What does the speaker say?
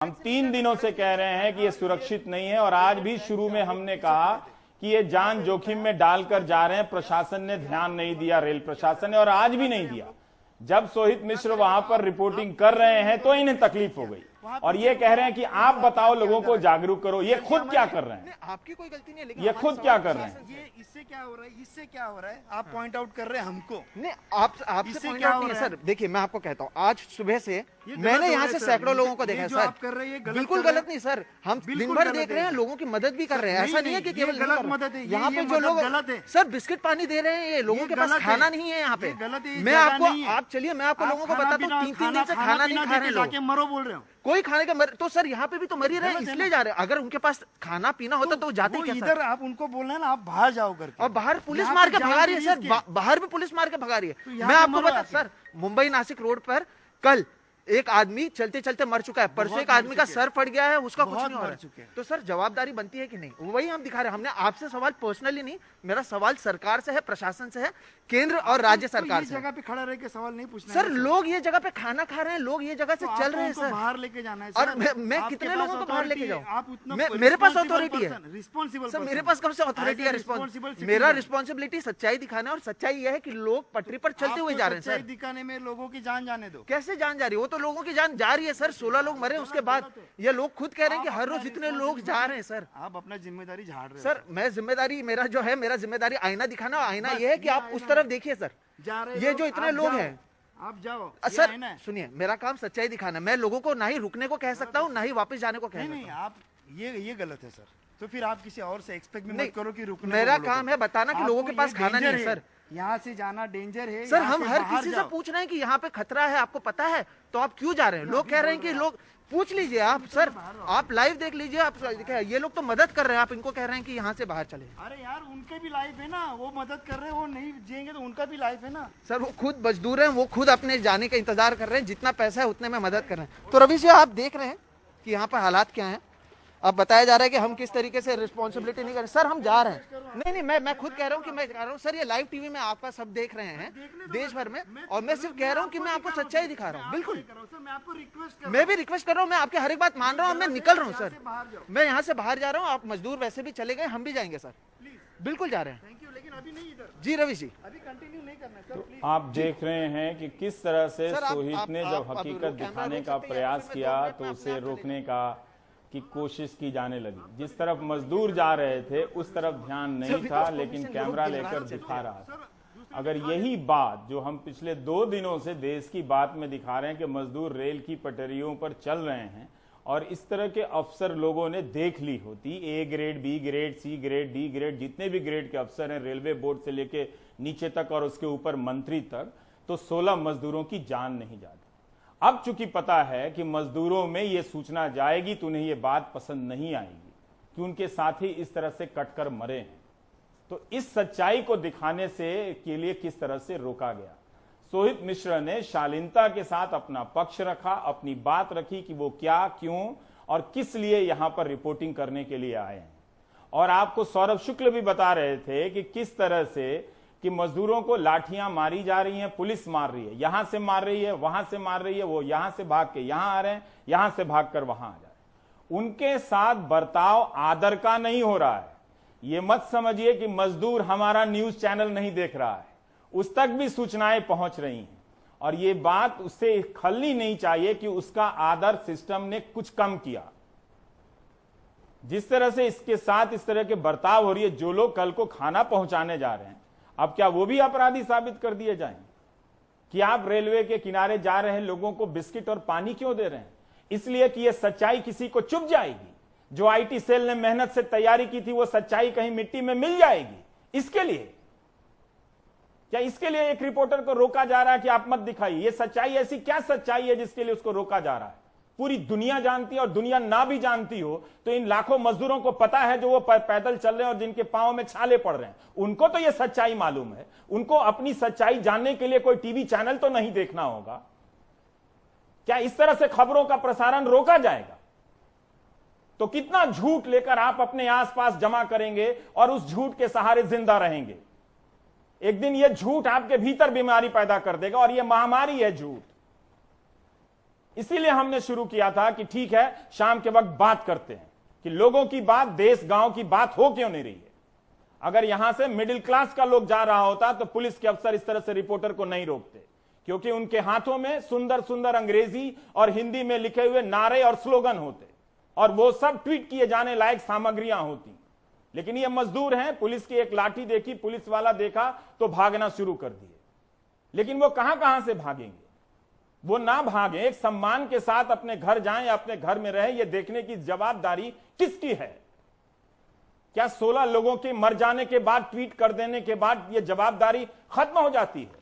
हम 3 दिनों से कह रहे हैं कि ये सुरक्षित नहीं है और आज भी शुरू में हमने कहा कि ये जान जोखिम में डालकर जा रहे हैं। प्रशासन ने ध्यान नहीं दिया, रेल प्रशासन ने, और आज भी नहीं दिया। जब सोहित मिश्र वहां पर रिपोर्टिंग कर रहे हैं तो इन्हें तकलीफ हो गई और ये कह रहे हैं कि आप बताओ, लोगों को जागरूक करो। ये खुद क्या कर रहे हैं? आपकी कोई गलती नहीं है, लेकिन ये खुद क्या कर रहे हैं? ये इससे क्या हो रहा है, इससे क्या हो रहा है? आप पॉइंट आउट कर रहे हैं हमको। नहीं, आपसे पॉइंट आउट नहीं है सर। देखिए, मैं आपको कहता हूँ, आज सुबह से मैंने यहाँ से सैकड़ों लोगों को देखा है सर। बिल्कुल गलत नहीं सर, हम दिन भर देख रहे हैं, लोगों की मदद भी कर रहे हैं। ऐसा नहीं है कि केवल मदद है। यहाँ पे जो लोग सर बिस्किट पानी दे रहे हैं, ये लोगों के पास खाना नहीं है यहाँ पे। मैं आपको, आप चलिए मैं आपको लोगों को बताता हूँ, 3-3 दिन से खाना नहीं खा रहे लोग। मरो बोल रहे हो, कोई खाने का तो सर यहाँ पे भी तो मर ही रहे हैं, इसलिए जा रहे हैं। अगर उनके पास खाना पीना होता तो जाते ही इधर। आप उनको बोलना है ना, आप बाहर जाओ करके। और बाहर पुलिस मार के भगा रही है सर, बाहर भी पुलिस मार के भगा रही है। मैं आपको बता सर, मुंबई नासिक रोड पर कल एक आदमी चलते चलते मर चुका है, परसों एक आदमी का सर फट गया है, उसका कुछ नहीं हो रहा है। तो सर जवाबदारी बनती है कि नहीं, वही हम दिखा रहे हैं। हमने आपसे सवाल पर्सनली नहीं, मेरा सवाल सरकार से है, प्रशासन से है, केंद्र और राज्य सरकार से। जगह पे खड़ा रह के सवाल नहीं पूछना सर। लोग ये जगह पे खाना खा रहे हैं, लोग ये जगह से चल रहे हैं सर। बाहर लेके जाना है और मैं कितने लोगों को बाहर लेके जाऊँ? मेरे पास अथॉरिटी है रिस्पॉन्सिबल सर, मेरे पास कब से अथॉरिटी है? रिस्पॉन्सिबल मेरा रिस्पॉन्सिबिलिटी सच्चाई दिखाना है, और सच्चाई यह है कि लोग पटरी पर चलते हुए जा रहे हैं सर। दिखाने में लोगों की जान जाने दो। कैसे जान जा रही है? वो तो लोगों की जान जा रही है सर। 16 लोग मरे, उसके बाद ये लोग खुद कह रहे हैं कि हर रोज इतने लोग जा रहे हैं सर। आप अपना जिम्मेदारी झाड़ रहे हैं सर। मैं जिम्मेदारी, मेरा जो है, मेरा जिम्मेदारी आईना दिखाना, और आईना ये है कि आप उस तरफ देखिए सर, ये जो इतने लोग हैं, आप जाओ सर। सुनिए, मेरा काम सच्चाई दिखाना, मैं लोगों को ना ही रुकने को कह सकता हूँ, ना ही वापस जाने को कह सकता हूँ। नहीं, आप ये गलत है सर। तो फिर आप किसी और से एक्सपेक्ट भी मत करो कि रुकने। मेरा काम है बताना कि लोगों के पास खाना नहीं है सर। यहाँ से जाना डेंजर है सर। हम हर किसी से पूछ रहे हैं कि यहाँ पे खतरा है, आपको पता है, तो आप क्यों जा रहे हैं? लोग कह रहे हैं कि लोग, पूछ लीजिए आप सर, आप लाइव देख लीजिए। आप ये लोग तो मदद कर रहे हैं, आप इनको कह रहे हैं कि यहाँ से बाहर चले। अरे यार, उनके भी लाइफ है ना, वो मदद कर रहे हैं, वो नहीं जिएंगे तो उनका भी लाइफ है ना सर। वो खुद मजदूर हैं, वो खुद अपने जाने का इंतजार कर रहे हैं, जितना पैसा है उतने में मदद कर रहे हैं। तो रवि जी, आप देख रहे हैं कि यहाँ पर हालात क्या हैं। अब बताया जा रहा है कि हम किस तरीके से रिस्पॉन्सिबिलिटी नहीं कर रहे। सर हम जा रहे हैं। नहीं, मैं खुद कह रहा हूँ कि मैं कह रहा हूँ सर, ये लाइव टीवी में आपका सब देख रहे हैं देश भर में, और मैं सिर्फ कह रहा हूँ कि मैं आपको सच्चाई दिखा रहा हूँ। बिल्कुल, मैं भी रिक्वेस्ट कर रहा हूँ, मैं आपके हर एक बात मान रहा हूँ। मैं निकल रहा हूँ सर, मैं यहाँ से बाहर जा रहा हूँ। आप मजदूर वैसे भी चले गए, हम भी जाएंगे सर, बिल्कुल जा रहे हैं। लेकिन अभी नहीं इधर। जी रवि जी, अभी कंटिन्यू नहीं करना सर, प्लीज। आप देख रहे हैं कि किस तरह से सोहित ने जब हकीकत दिखाने का प्रयास किया तो उसे रोकने की कोशिश की जाने लगी। जिस तरफ मजदूर जा रहे थे उस तरफ ध्यान नहीं था, लेकिन कैमरा लेकर दिखा रहा था। अगर यही बात जो हम पिछले 2 दिनों से देश की बात में दिखा रहे हैं कि मजदूर रेल की पटरियों पर चल रहे हैं, और इस तरह के अफसर लोगों ने देख ली होती, A grade, B grade, C grade, D grade, जितने भी ग्रेड के अफसर हैं रेलवे बोर्ड से लेके नीचे तक और उसके ऊपर मंत्री तक, तो 16 मजदूरों की जान नहीं जाती। अब चूंकि पता है कि मजदूरों में ये सूचना जाएगी तो उन्हें ये बात पसंद नहीं आएगी कि उनके साथी इस तरह से कटकर मरे हैं, तो इस सच्चाई को दिखाने से के लिए किस तरह से रोका गया। सोहित मिश्र ने शालीनता के साथ अपना पक्ष रखा, अपनी बात रखी कि वो क्या, क्यों और किस लिए यहां पर रिपोर्टिंग करने के लिए आए हैं। और आपको सौरभ शुक्ल भी बता रहे थे कि किस तरह से कि मजदूरों को लाठियां मारी जा रही हैं, पुलिस मार रही है, यहां से मार रही है, वहां से मार रही है, वो यहां से भाग के यहां आ रहे हैं, यहां से भागकर वहां आ जा रहे हैं। उनके साथ बर्ताव आदर का नहीं हो रहा है। ये मत समझिए कि मजदूर हमारा न्यूज चैनल नहीं देख रहा है, उस तक भी सूचनाएं पहुंच रही हैं, और ये बात उससे खलनी नहीं चाहिए कि उसका आदर सिस्टम ने कुछ कम किया। जिस तरह से इसके साथ इस तरह के बर्ताव हो रही है, जो लोग कल को खाना पहुंचाने जा रहे हैं, अब क्या वो भी अपराधी साबित कर दिए जाएंगे कि आप रेलवे के किनारे जा रहे लोगों को बिस्किट और पानी क्यों दे रहे हैं? इसलिए कि ये सच्चाई किसी को चुभ जाएगी। जो आईटी सेल ने मेहनत से तैयारी की थी, वो सच्चाई कहीं मिट्टी में मिल जाएगी। इसके लिए क्या, इसके लिए एक रिपोर्टर को रोका जा रहा है कि आप मत दिखाइए? ये सच्चाई, ऐसी क्या सच्चाई है जिसके लिए उसको रोका जा रहा है? पूरी दुनिया जानती है, और दुनिया ना भी जानती हो तो इन लाखों मजदूरों को पता है जो वो पैदल चल रहे हैं और जिनके पांव में छाले पड़ रहे हैं, उनको तो ये सच्चाई मालूम है। उनको अपनी सच्चाई जानने के लिए कोई टीवी चैनल तो नहीं देखना होगा। क्या इस तरह से खबरों का प्रसारण रोका जाएगा? तो कितना झूठ लेकर आप अपने आसपास जमा करेंगे और उस झूठ के सहारे जिंदा रहेंगे? एक दिन यह झूठ आपके भीतर बीमारी पैदा कर देगा, और यह महामारी है झूठ। इसीलिए हमने शुरू किया था कि ठीक है, शाम के वक्त बात करते हैं कि लोगों की बात, देश गांव की बात हो क्यों नहीं रही है। अगर यहां से मिडिल क्लास का लोग जा रहा होता तो पुलिस के अफसर इस तरह से रिपोर्टर को नहीं रोकते, क्योंकि उनके हाथों में सुंदर सुंदर अंग्रेजी और हिंदी में लिखे हुए नारे और स्लोगन होते और वो सब ट्वीट किए जाने लायक सामग्रियां होती। लेकिन ये मजदूर हैं, पुलिस की एक लाठी देखी, पुलिस वाला देखा तो भागना शुरू कर दिए। लेकिन वो कहां कहां से भागेंगे? वो ना भागे, एक सम्मान के साथ अपने घर जाएं या अपने घर में रहे, ये देखने की जवाबदारी किसकी है? क्या 16 लोगों के मर जाने के बाद ट्वीट कर देने के बाद ये जवाबदारी खत्म हो जाती है?